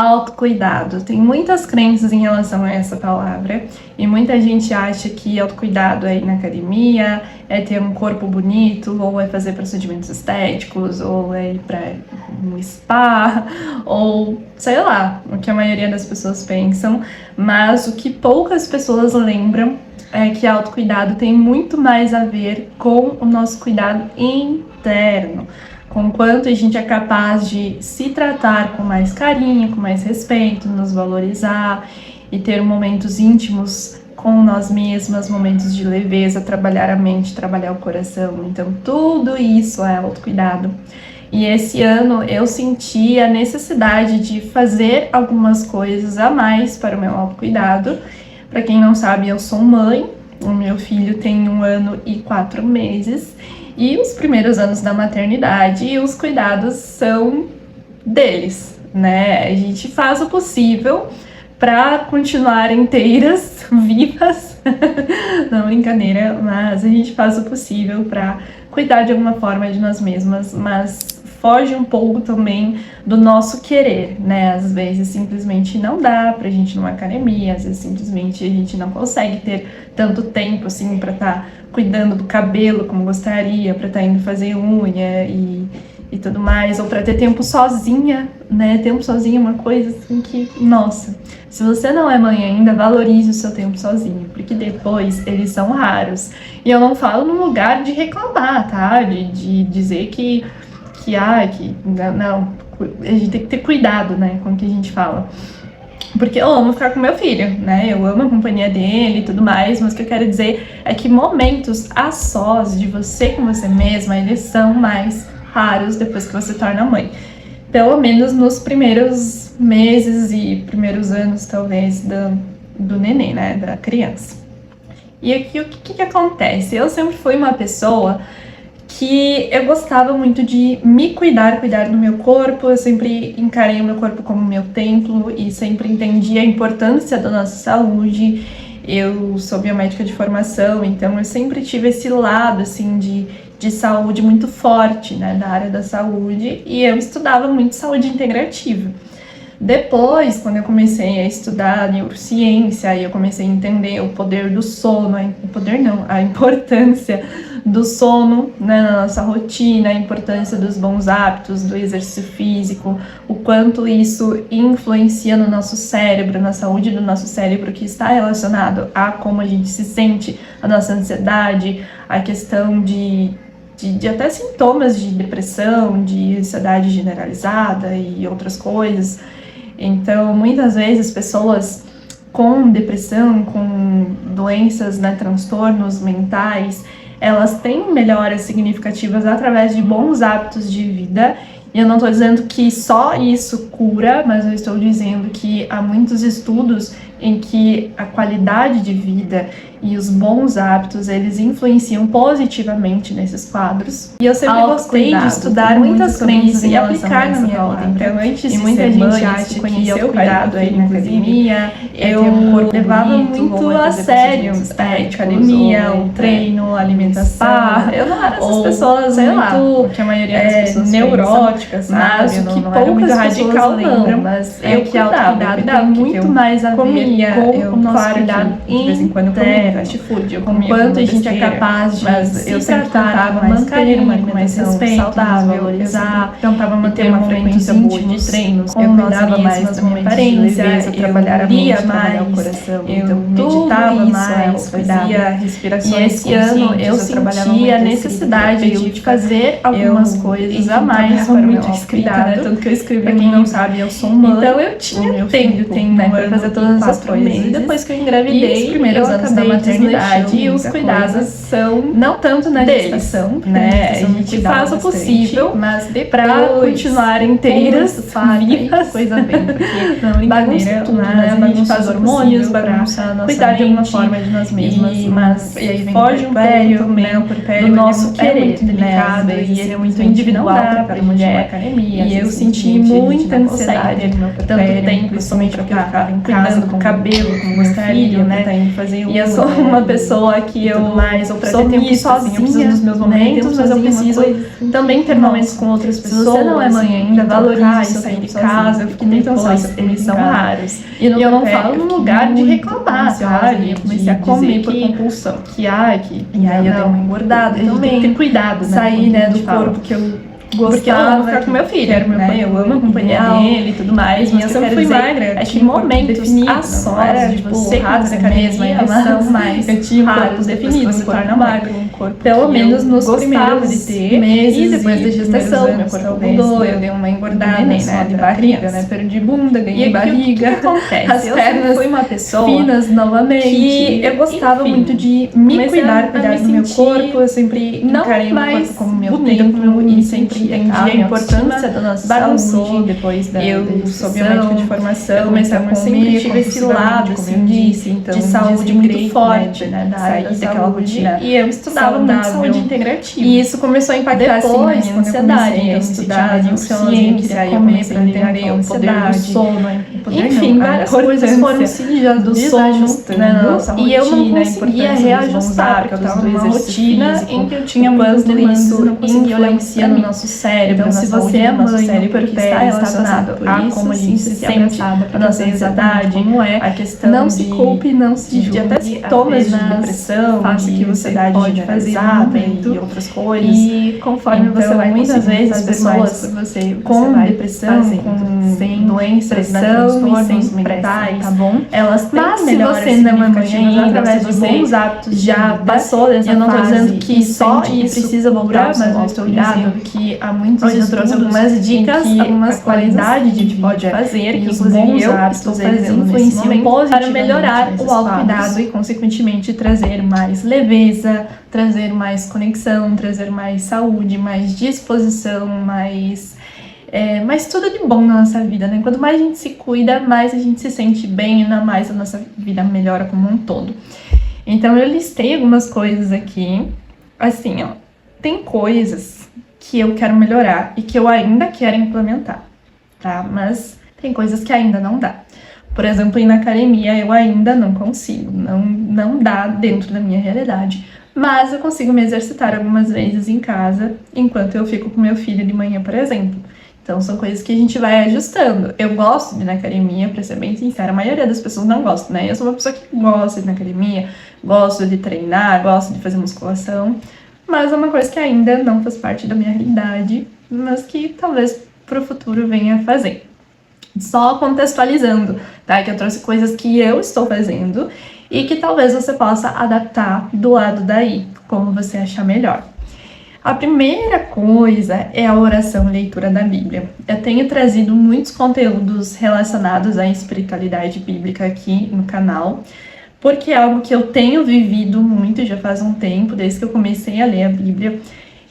Autocuidado. Tem muitas crenças em relação a essa palavra e muita gente acha que autocuidado é ir na academia, é ter um corpo bonito, ou é fazer procedimentos estéticos, ou é ir para um spa, ou sei lá, o que a maioria das pessoas pensam, mas o que poucas pessoas lembram é que autocuidado tem muito mais a ver com o nosso cuidado interno, com quanto a gente é capaz de se tratar com mais carinho, com mais respeito, nos valorizar e ter momentos íntimos com nós mesmas, momentos de leveza, trabalhar a mente, trabalhar o coração. Então, tudo isso é autocuidado. E esse ano eu senti a necessidade de fazer algumas coisas a mais para o meu autocuidado. Para quem não sabe, eu sou mãe, o meu filho tem 1 ano e 4 meses. E os primeiros anos da maternidade e os cuidados são deles, né? A gente faz o possível para continuar inteiras, vivas, não, brincadeira, mas a gente faz o possível para cuidar de alguma forma de nós mesmas, mas foge um pouco também do nosso querer, né? Às vezes simplesmente não dá pra gente ir numa academia, às vezes simplesmente a gente não consegue ter tanto tempo assim pra estar cuidando do cabelo como gostaria, pra estar indo fazer unha e tudo mais, ou pra ter tempo sozinha, né? Tempo sozinha é uma coisa assim que, nossa, se você não é mãe ainda, valorize o seu tempo sozinho, porque depois eles são raros. E eu não falo num lugar de reclamar, tá? De dizer que não, a gente tem que ter cuidado, né, com o que a gente fala. Porque eu amo ficar com meu filho, né, eu amo a companhia dele e tudo mais, mas o que eu quero dizer é que momentos a sós de você com você mesma, eles são mais raros depois que você torna mãe. Pelo menos nos primeiros meses e primeiros anos, talvez, do neném, né, da criança. E aqui o que acontece? Eu sempre fui uma pessoa que eu gostava muito de me cuidar do meu corpo. Eu sempre encarei o meu corpo como meu templo e sempre entendi a importância da nossa saúde. Eu sou biomédica de formação, então eu sempre tive esse lado, assim, de saúde muito forte, né, da área da saúde, e eu estudava muito saúde integrativa. Depois, quando eu comecei a estudar neurociência, aí eu comecei a entender o poder do sono, a importância do sono, né, na nossa rotina, a importância dos bons hábitos, do exercício físico, o quanto isso influencia no nosso cérebro, na saúde do nosso cérebro, que está relacionado a como a gente se sente, a nossa ansiedade, a questão de até sintomas de depressão, de ansiedade generalizada e outras coisas. Então, muitas vezes, pessoas com depressão, com doenças, né, transtornos mentais, elas têm melhoras significativas através de bons hábitos de vida. E eu não estou dizendo que só isso cura, mas eu estou dizendo que há muitos estudos em que a qualidade de vida e os bons hábitos, eles influenciam positivamente nesses quadros. E eu sempre gostei de estudar muitas crenças e aplicar na minha vida. Então, antes de muita gente acha que eu cuidado aí na academia, eu levava muito a sério a academia, o treino, a alimentação. Eu não era essas pessoas, sei lá, que a maioria das pessoas neuróticas, mas o que poucas radical lembram, mas eu cuidava muito mais a ver com o nosso cuidado de vez em quando eu comia fast food, eu comia quanto a gente é capaz de mas eu sempre tentava manter uma alimentação saudável, valorizar, tentava manter uma frequência boa de treinos, eu cuidava mais da minha aparência, trabalhar a mente, trabalhar o coração, eu meditava mais, fazia respirações conscientes. E esse ano eu senti a necessidade de fazer algumas coisas a mais para o meu autocuidado, né? Tanto que eu escrevi, pra quem não sabe, eu sou mãe, então eu tinha tempo, né, para fazer todas essas coisas. E depois que eu engravidei, os primeiros anos da maternidade e os cuidados são não tanto na gestação, né? A gente faz o possível, mas para continuar inteiras, vivas, coisa bem, porque não brincadeira, tudo, né? A gente faz hormônios, bagunça a nossa cuidar de alguma forma de nós mesmas, mas e aí foge um pouco, né? O puerpério, do nosso querer, muito delicado, e ele é muito individual para mulher. Academia, e eu senti muita ansiedade, tanto tempo, somente porque eu ficava em casa com o cabelo, como gostaria, né? E eu sou muito isso, né? E eu sempre tive essa necessidade de me cuidar, uma pessoa que eu mais, ou pra sou ter tempo sozinha, sozinha, eu preciso dos meus momentos, mas eu preciso também ter momentos com outras pessoas. Se você não é mãe ainda, valorize isso, sair sair de de casa. casa. Eu fiquei muito ansiosa, Eles são raros. E eu não falo num lugar de reclamar, sabe? Eu comecei a comer por compulsão. E aí eu dei uma engordada A gente tem que também. ter cuidado, né? Sair, né, do corpo que eu gostava. Porque eu amo ficar com meu filho, né? Eu amo a companhia dele e tudo mais. Mas eu sempre fui magra. É que momentos a sós de você fazer academia, são mais eu tinha um corpo raros, definido, se torna magro. um corpo Pelo menos nos primeiros de ter meses e depois da gestação, anos, meu corpo talvez, mudou, né? eu dei uma engordada, Neném, né, de da barriga, criança. né, perdi bunda, ganhei E barriga, o que acontece? as Eu pernas sempre fui uma pessoa finas novamente, que eu gostava enfim, muito de me comecei cuidar a cuidar do meu sentir corpo, eu sempre não encarei o meu mais corpo como meu bonita, templo e e sempre sempre entendi entendi a importância da nossa bagunçou saúde. depois da Eu sou biomédica de formação, eu comecei a então eu comer sempre tive esse lado assim, de saúde muito forte, né, da área sair da daquela saúde, rotina. e eu estudava muito saudável. saúde integrativa. E isso começou a impactar Depois, assim, na minha quando eu ansiedade. comecei a Eu estudar estudar neurociência, aí eu comecei a entender o poder do sono, enfim, várias coisas foram se do sono, né, na nossa e eu não rotina, a conseguia importância dos bons reajustar, porque eu hábitos, estava do numa exercício rotina físico, em que eu tinha o muitas quanto demandas, isso não conseguia olhar influencia no nosso cérebro, Então, na se saúde você é do nosso mãe, cérebro, porque porque está relacionado por a isso, como a gente se sente, a nossa ansiedade, como é a questão não se culpe, não se julgue, até sintomas de depressão, faça que você você pode fazer e outras coisas. E conforme Então, você vai muitas vezes fazer pessoas mais por você com vai depressão, fazendo, sem doenças, né, transtornos transtornos mentais, tá bom? Elas têm Mas se melhoras você não é mãe significativas ainda, através se de você bons hábitos já de vida. passou dessa Eu não tô fase dizendo que e só sente isso precisa voltar, cura, mas eu eu estou cuidado, dizendo que há muitos Hoje eu trouxe estudos algumas dicas, em que algumas a qualidade coisas de que a gente vida pode fazer, e que os inclusive bons eu hábitos estou eles fazendo nesse influenciam momento para positivamente melhorar nesses o autocuidado quadros. e, consequentemente, trazer mais leveza, trazer mais conexão, trazer mais saúde, mais disposição, mais tudo de bom na nossa vida, né? Quanto mais a gente se cuida, mais a gente se sente bem, e mais a nossa vida melhora como um todo. Então eu listei algumas coisas aqui, assim, ó, tem coisas que eu quero melhorar e que eu ainda quero implementar, tá? Mas tem coisas que ainda não dá. Por exemplo, ir na academia eu ainda não consigo, não dá dentro da minha realidade. Mas eu consigo me exercitar algumas vezes em casa, enquanto eu fico com meu filho de manhã, por exemplo. Então são coisas que a gente vai ajustando. Eu gosto de ir na academia, pra ser bem sincera, a maioria das pessoas não gosta, né? Eu sou uma pessoa que gosta de ir na academia, gosto de treinar, gosto de fazer musculação, mas é uma coisa que ainda não faz parte da minha realidade, mas que talvez pro futuro venha a fazer. Só contextualizando, tá? Que eu trouxe coisas que eu estou fazendo e que talvez você possa adaptar do lado daí, como você achar melhor. A primeira coisa é a oração e leitura da Bíblia. Eu tenho trazido muitos conteúdos relacionados à espiritualidade bíblica aqui no canal, porque é algo que eu tenho vivido muito já faz um tempo, desde que eu comecei a ler a Bíblia.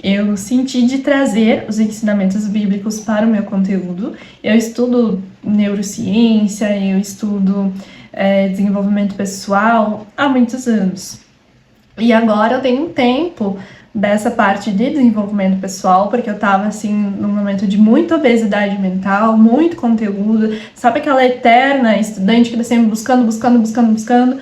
Eu senti de trazer os ensinamentos bíblicos para o meu conteúdo. Eu estudo neurociência, eu estudo desenvolvimento pessoal há muitos anos. E agora eu tenho um tempo dessa parte de desenvolvimento pessoal, porque eu tava assim num momento de muita obesidade mental, muito conteúdo, sabe aquela eterna estudante que tá sempre buscando.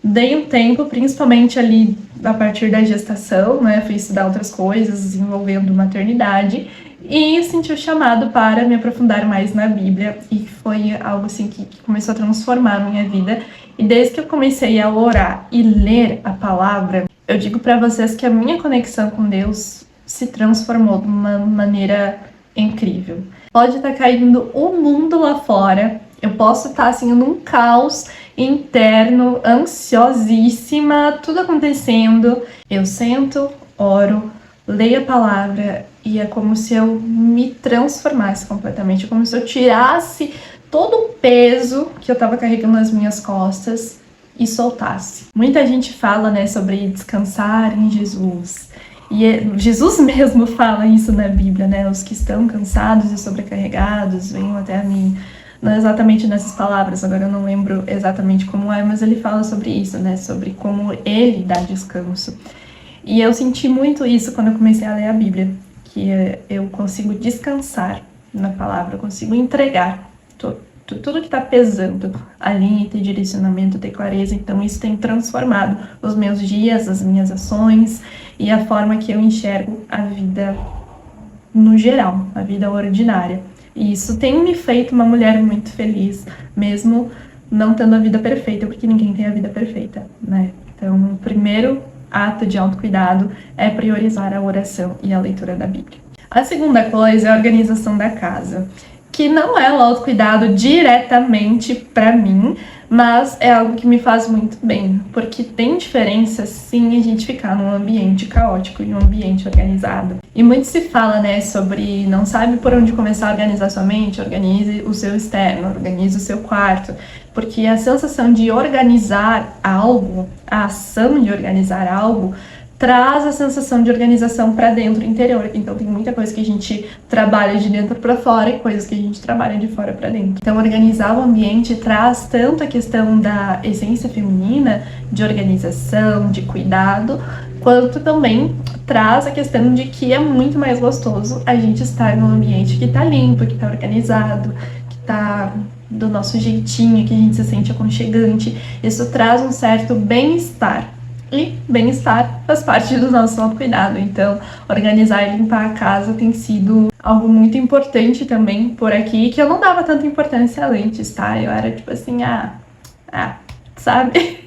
Dei um tempo, principalmente ali a partir da gestação, né? Fui estudar outras coisas envolvendo maternidade e senti o chamado para me aprofundar mais na Bíblia, e foi algo assim que começou a transformar a minha vida. E desde que eu comecei a orar e ler a palavra, eu digo para vocês que a minha conexão com Deus se transformou de uma maneira incrível. Pode estar caindo o mundo lá fora, eu posso estar assim num caos interno, ansiosíssima, tudo acontecendo. Eu sento, oro, leio a palavra e é como se eu me transformasse completamente, é como se eu tirasse todo o peso que eu tava carregando nas minhas costas e soltasse. Muita gente fala, né, sobre descansar em Jesus. E Jesus mesmo fala isso na Bíblia, né? Os que estão cansados e sobrecarregados venham até a mim. Não exatamente nessas palavras, agora eu não lembro exatamente como é, mas ele fala sobre isso, né? Sobre como ele dá descanso. E eu senti muito isso quando eu comecei a ler a Bíblia, que eu consigo descansar na palavra, eu consigo entregar tudo que tá pesando, ali, ter direcionamento, ter clareza. Então isso tem transformado os meus dias, as minhas ações e a forma que eu enxergo a vida no geral, a vida ordinária. E isso tem me feito uma mulher muito feliz, mesmo não tendo a vida perfeita, porque ninguém tem a vida perfeita, né? Então, o primeiro ato de autocuidado é priorizar a oração e a leitura da Bíblia. A segunda coisa é a organização da casa, que não é o autocuidado diretamente para mim, mas é algo que me faz muito bem, porque tem diferença sim a gente ficar num ambiente caótico e um ambiente organizado. E muito se fala, né, sobre não sabe por onde começar a organizar sua mente, organize o seu externo, organize o seu quarto, porque a sensação de organizar algo, a ação de organizar algo, traz a sensação de organização para dentro, interior. Então tem muita coisa que a gente trabalha de dentro para fora e coisas que a gente trabalha de fora para dentro. Então organizar o ambiente traz tanto a questão da essência feminina, de organização, de cuidado, quanto também traz a questão de que é muito mais gostoso a gente estar num ambiente que tá limpo, que tá organizado, que tá do nosso jeitinho, que a gente se sente aconchegante. Isso traz um certo bem-estar. E bem-estar faz parte do nosso autocuidado. Então, organizar e limpar a casa tem sido algo muito importante também por aqui, que eu não dava tanta importância antes, tá? Eu era tipo assim, sabe?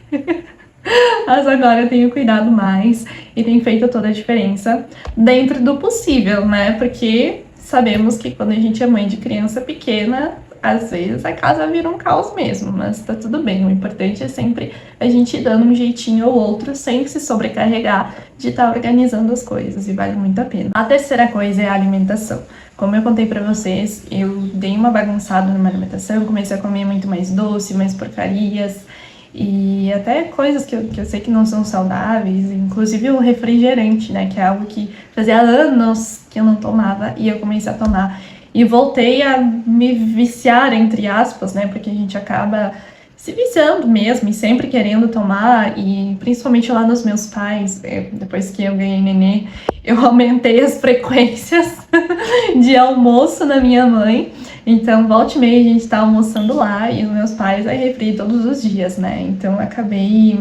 Mas agora eu tenho cuidado mais e tem feito toda a diferença dentro do possível, né? Porque sabemos que quando a gente é mãe de criança pequena, às vezes a casa vira um caos mesmo, mas tá tudo bem. O importante é sempre a gente ir dando um jeitinho ou outro sem se sobrecarregar de estar organizando as coisas, e vale muito a pena. A terceira coisa é a alimentação. Como eu contei pra vocês, eu dei uma bagunçada na minha alimentação, comecei a comer muito mais doce, mais porcarias, e até coisas que eu sei que não são saudáveis, inclusive o refrigerante, né, que é algo que fazia anos que eu não tomava, e eu comecei a tomar. E voltei a me viciar, entre aspas, né? Porque a gente acaba se viciando mesmo e sempre querendo tomar. E principalmente lá nos meus pais, depois que eu ganhei nenê, eu aumentei as frequências de almoço na minha mãe. Então, volta e meia a gente tá almoçando lá e os meus pais é refri todos os dias, né? Então, acabei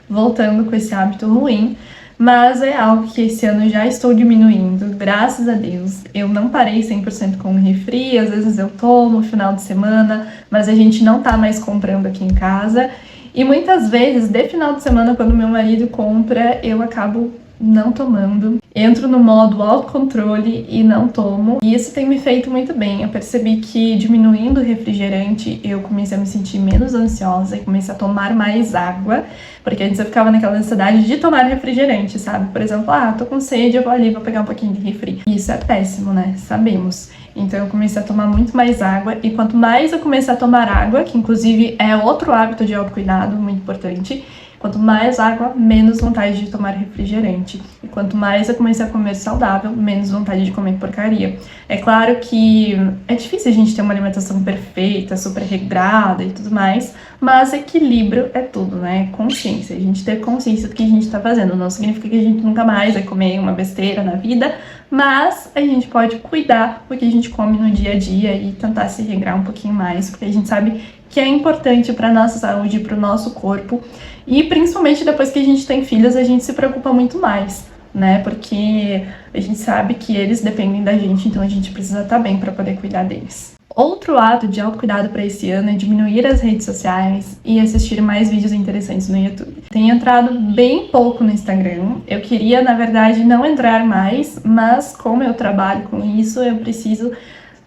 voltando com esse hábito ruim. Mas é algo que esse ano já estou diminuindo, graças a Deus. Eu não parei 100% com o refri, às vezes eu tomo no final de semana, mas a gente não tá mais comprando aqui em casa. E muitas vezes, de final de semana, quando meu marido compra, eu acabo não tomando. Entro no modo autocontrole e não tomo. E isso tem me feito muito bem. Eu percebi que diminuindo o refrigerante, eu comecei a me sentir menos ansiosa e comecei a tomar mais água. Porque antes eu ficava naquela ansiedade de tomar refrigerante, sabe? Por exemplo, tô com sede, eu vou ali, vou pegar um pouquinho de refri. E isso é péssimo, né? Sabemos. Então eu comecei a tomar muito mais água. E quanto mais eu comecei a tomar água, que inclusive é outro hábito de autocuidado muito importante, quanto mais água, menos vontade de tomar refrigerante. E quanto mais eu comecei a comer saudável, menos vontade de comer porcaria. É claro que é difícil a gente ter uma alimentação perfeita, super regrada e tudo mais, mas equilíbrio é tudo, né? Consciência. A gente ter consciência do que a gente tá fazendo. Não significa que a gente nunca mais vai comer uma besteira na vida, mas a gente pode cuidar do que a gente come no dia a dia e tentar se regrar um pouquinho mais, porque a gente sabe que é importante para nossa saúde, para o nosso corpo. E principalmente depois que a gente tem filhos, a gente se preocupa muito mais, né? Porque a gente sabe que eles dependem da gente, então a gente precisa estar bem para poder cuidar deles. Outro ato de autocuidado para esse ano é diminuir as redes sociais e assistir mais vídeos interessantes no YouTube. Tenho entrado bem pouco no Instagram. Eu queria, na verdade, não entrar mais, mas como eu trabalho com isso, eu preciso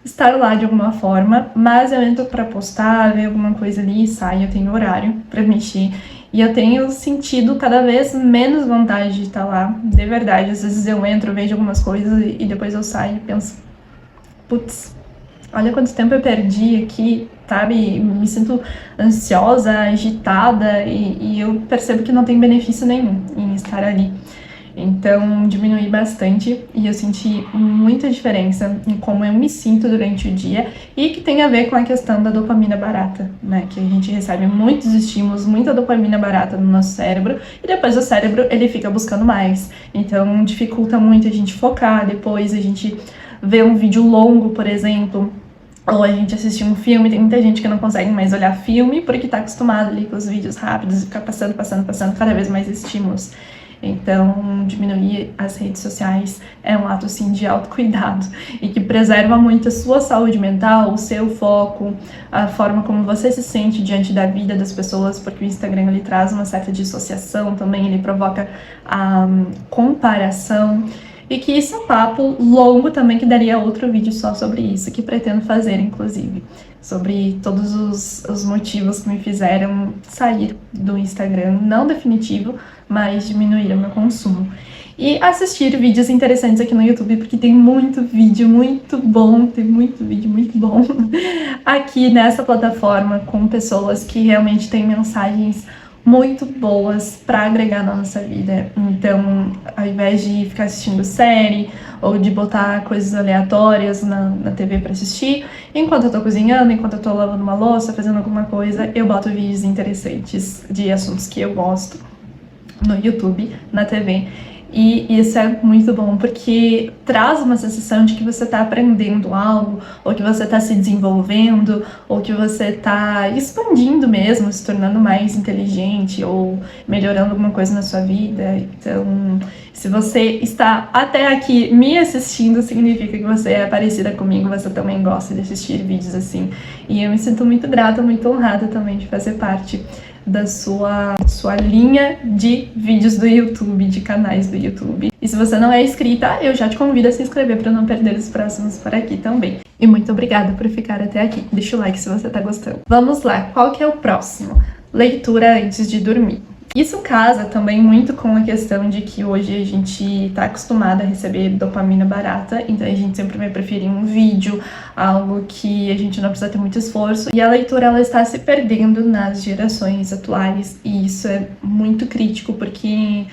estar lá de alguma forma, mas eu entro para postar, ver alguma coisa ali e saio, eu tenho horário para mexer. E eu tenho sentido cada vez menos vontade de estar lá, de verdade. Às vezes eu entro, vejo algumas coisas e depois eu saio e penso, putz, olha quanto tempo eu perdi aqui, sabe? Me sinto ansiosa, agitada e eu percebo que não tem benefício nenhum em estar ali. Então, diminui bastante e eu senti muita diferença em como eu me sinto durante o dia e que tem a ver com a questão da dopamina barata, né? Que a gente recebe muitos estímulos, muita dopamina barata no nosso cérebro e depois o cérebro, ele fica buscando mais. Então, dificulta muito a gente focar, depois a gente vê um vídeo longo, por exemplo, ou a gente assistir um filme. Tem muita gente que não consegue mais olhar filme porque tá acostumado ali com os vídeos rápidos e ficar passando cada vez mais estímulos. Então, diminuir as redes sociais é um ato, sim, de autocuidado e que preserva muito a sua saúde mental, o seu foco, a forma como você se sente diante da vida das pessoas, porque o Instagram, ele traz uma certa dissociação também, ele provoca a comparação, e que isso é um papo longo também, que daria outro vídeo só sobre isso, que pretendo fazer, inclusive, sobre todos os motivos que me fizeram sair do Instagram, não definitivo, mas diminuir o meu consumo. E assistir vídeos interessantes aqui no YouTube, porque tem muito vídeo muito bom, tem muito vídeo muito bom aqui nessa plataforma, com pessoas que realmente têm mensagens muito boas para agregar na nossa vida. Então, ao invés de ficar assistindo série ou de botar coisas aleatórias na TV para assistir, enquanto eu tô cozinhando, enquanto eu tô lavando uma louça, fazendo alguma coisa, eu boto vídeos interessantes de assuntos que eu gosto no YouTube, na TV. E isso é muito bom, porque traz uma sensação de que você está aprendendo algo, ou que você está se desenvolvendo, ou que você está expandindo mesmo, se tornando mais inteligente, ou melhorando alguma coisa na sua vida. Então, se você está até aqui me assistindo, significa que você é parecida comigo, você também gosta de assistir vídeos assim. E eu me sinto muito grata, muito honrada também de fazer parte da sua linha de vídeos do YouTube, de canais do YouTube. E se você não é inscrita, eu já te convido a se inscrever para não perder os próximos por aqui também. E muito obrigada por ficar até aqui. Deixa o like se você tá gostando. Vamos lá, qual que é o próximo? Leitura antes de dormir. Isso casa também muito com a questão de que hoje a gente tá acostumado a receber dopamina barata, então a gente sempre vai preferir um vídeo, algo que a gente não precisa ter muito esforço, e a leitura, ela está se perdendo nas gerações atuais, e isso é muito crítico, porque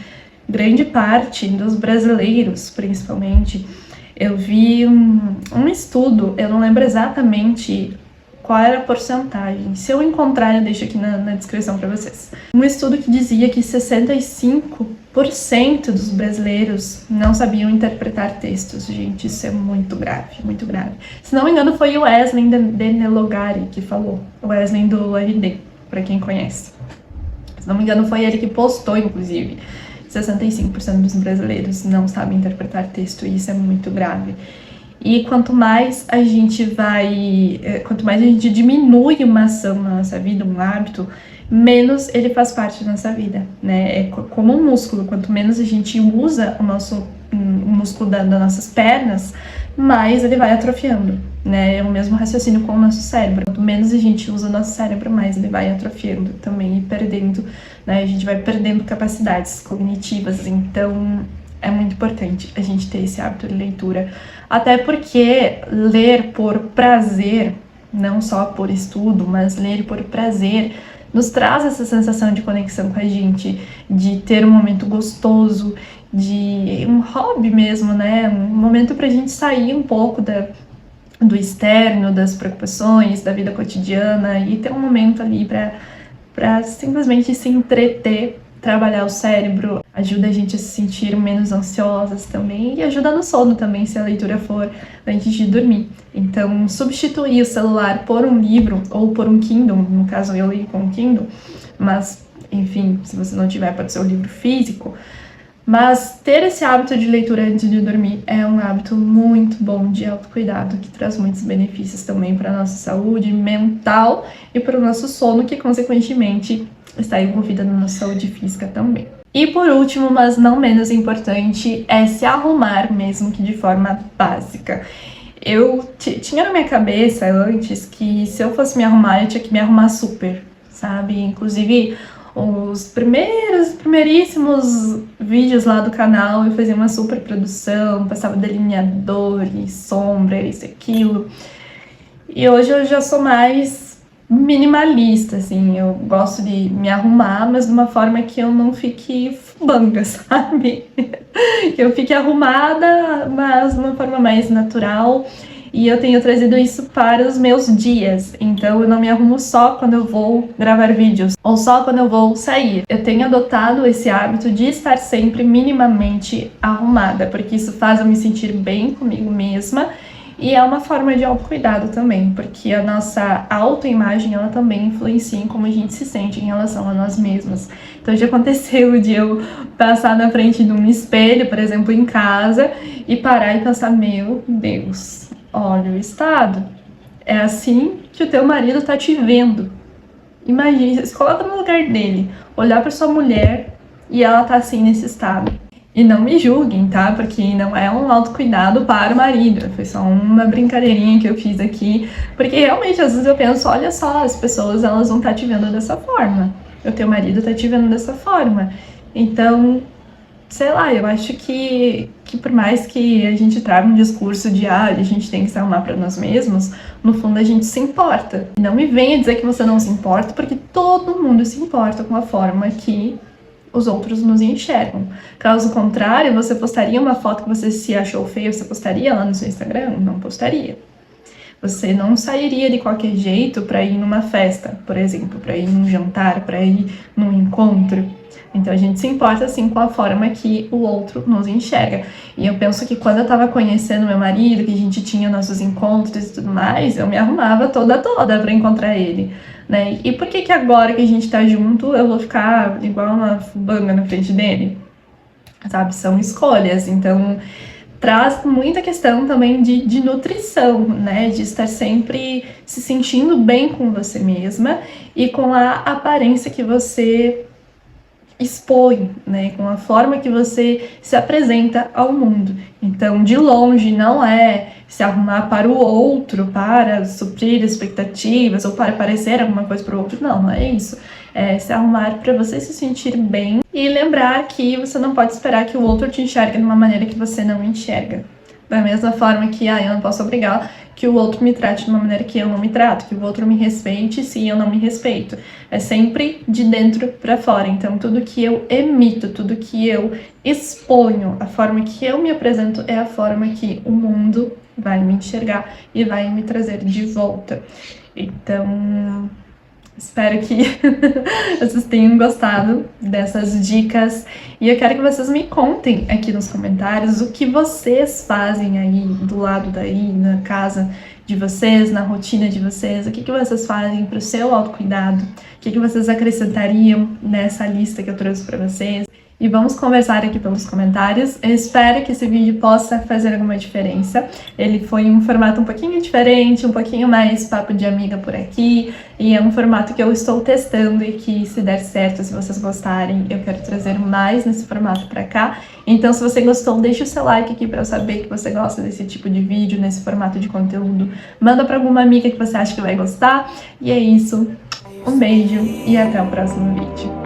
grande parte dos brasileiros, principalmente, eu vi um estudo, eu não lembro exatamente qual era a porcentagem. Se eu encontrar, eu deixo aqui na descrição para vocês. Um estudo que dizia que 65% dos brasileiros não sabiam interpretar textos. Gente, isso é muito grave, muito grave. Se não me engano, foi o Wesley Denelogari que falou. O Wesley do RD, para quem conhece. Se não me engano, foi ele que postou, inclusive. 65% dos brasileiros não sabem interpretar texto, e isso é muito grave. E quanto mais a gente diminui uma ação na nossa vida, um hábito, menos ele faz parte da nossa vida, né? É como um músculo, quanto menos a gente usa o músculo das nossas pernas, mais ele vai atrofiando, né? É o mesmo raciocínio com o nosso cérebro. Quanto menos a gente usa o nosso cérebro, mais ele vai atrofiando também e perdendo, né? A gente vai perdendo capacidades cognitivas, então é muito importante a gente ter esse hábito de leitura, até porque ler por prazer, não só por estudo, mas ler por prazer, nos traz essa sensação de conexão com a gente, de ter um momento gostoso, de um hobby mesmo, né? Um momento pra gente sair um pouco do externo, das preocupações, da vida cotidiana, e ter um momento ali pra simplesmente se entreter, trabalhar o cérebro, ajuda a gente a se sentir menos ansiosas também, e ajuda no sono também, se a leitura for antes de dormir. Então, substituir o celular por um livro ou por um Kindle, no caso eu li com um Kindle, mas, enfim, se você não tiver, pode ser um livro físico, mas ter esse hábito de leitura antes de dormir é um hábito muito bom de autocuidado, que traz muitos benefícios também para a nossa saúde mental e para o nosso sono, que consequentemente está envolvida na nossa saúde física também. E por último, mas não menos importante, é se arrumar, mesmo que de forma básica. Eu tinha na minha cabeça antes que se eu fosse me arrumar, eu tinha que me arrumar super, sabe? Inclusive, os primeiríssimos vídeos lá do canal, eu fazia uma super produção, passava delineador e sombra, isso e aquilo. E hoje eu já sou mais minimalista, assim, eu gosto de me arrumar, mas de uma forma que eu não fique fubanga, sabe? Que eu fique arrumada, mas de uma forma mais natural, e eu tenho trazido isso para os meus dias, então eu não me arrumo só quando eu vou gravar vídeos, ou só quando eu vou sair. Eu tenho adotado esse hábito de estar sempre minimamente arrumada, porque isso faz eu me sentir bem comigo mesma, E é uma forma de autocuidado também, porque a nossa autoimagem, ela também influencia em como a gente se sente em relação a nós mesmas. Então já aconteceu de eu passar na frente de um espelho, por exemplo, em casa, e parar e pensar, meu Deus, olha o estado. É assim que o teu marido tá te vendo. Imagina, se coloca no lugar dele, olhar para sua mulher e ela tá assim nesse estado. E não me julguem, tá? Porque não é um autocuidado para o marido. Foi só uma brincadeirinha que eu fiz aqui. Porque realmente, às vezes eu penso, olha só, as pessoas, elas vão estar te vendo dessa forma. O teu marido tá te vendo dessa forma. Então, sei lá, eu acho que por mais que a gente traga um discurso de a gente tem que se arrumar para nós mesmos, no fundo a gente se importa. Não me venha dizer que você não se importa, porque todo mundo se importa com a forma que os outros nos enxergam. Caso contrário, você postaria uma foto que você se achou feia, você postaria lá no seu Instagram? Não postaria. Você não sairia de qualquer jeito para ir numa festa, por exemplo, para ir num jantar, para ir num encontro. Então a gente se importa assim com a forma que o outro nos enxerga. E eu penso que quando eu tava conhecendo meu marido, que a gente tinha nossos encontros e tudo mais, eu me arrumava toda para encontrar ele, né? E por que agora que a gente tá junto, eu vou ficar igual uma fubanga na frente dele? Sabe? São escolhas. Então traz muita questão também de nutrição, né? De estar sempre se sentindo bem com você mesma e com a aparência que você expõe, né, com a forma que você se apresenta ao mundo. Então, de longe, não é se arrumar para o outro, para suprir expectativas ou para parecer alguma coisa para o outro, não é isso. É se arrumar para você se sentir bem e lembrar que você não pode esperar que o outro te enxergue de uma maneira que você não enxerga. Da mesma forma que eu não posso obrigar que o outro me trate de uma maneira que eu não me trato, que o outro me respeite se eu não me respeito. É sempre de dentro para fora. Então, tudo que eu emito, tudo que eu exponho, a forma que eu me apresento é a forma que o mundo vai me enxergar e vai me trazer de volta. Então, espero que vocês tenham gostado dessas dicas e eu quero que vocês me contem aqui nos comentários o que vocês fazem aí do lado daí, na casa de vocês, na rotina de vocês, o que vocês fazem para o seu autocuidado, o que vocês acrescentariam nessa lista que eu trouxe para vocês. E vamos conversar aqui pelos comentários. Eu espero que esse vídeo possa fazer alguma diferença. Ele foi um formato um pouquinho diferente, um pouquinho mais papo de amiga por aqui. E é um formato que eu estou testando e que, se der certo, se vocês gostarem, eu quero trazer mais nesse formato pra cá. Então, se você gostou, deixa o seu like aqui pra eu saber que você gosta desse tipo de vídeo, nesse formato de conteúdo. Manda pra alguma amiga que você acha que vai gostar. E é isso. Um beijo e até o próximo vídeo.